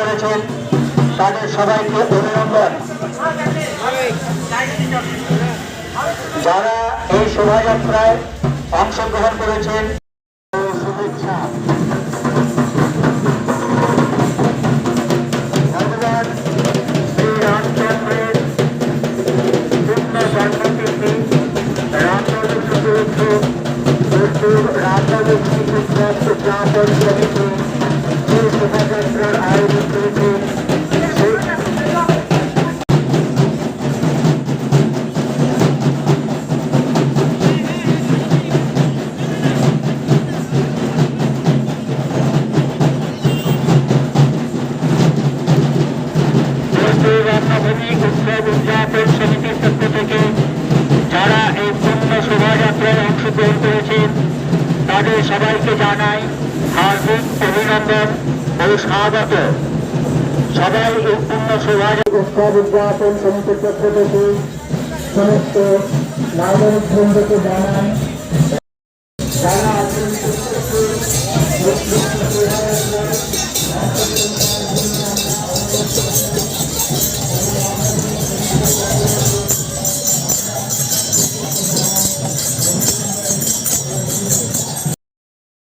করেছেন তাদের সবাইকে অভিনন্দন। যারা এই শোভাযাত্রায় অংশগ্রহণ করেছেন শুভেচ্ছা। ভগবান শ্রীরামচন্দ্রের পূর্ণ জন্মতিথি রামনবমী উপলক্ষে রামনবমী উৎসব উদযাপন সমিতি যে শোভাযাত্রার আয়োজন করেছে রামনবমী উৎসব উদযাপন সমিতির পক্ষ থেকে যারা এই পূর্ণ শোভাযাত্রায় অংশগ্রহণ করেছেন তাদের সবাইকে জানাই হার্দিক অভিনন্দন ও স্বাগত। সবাই এই পূর্ণ শোভাযাত্রা উৎসব উদযাপন সমিতির পক্ষ থেকে সমস্ত নাগরিক বৃন্দকে জানাই যারা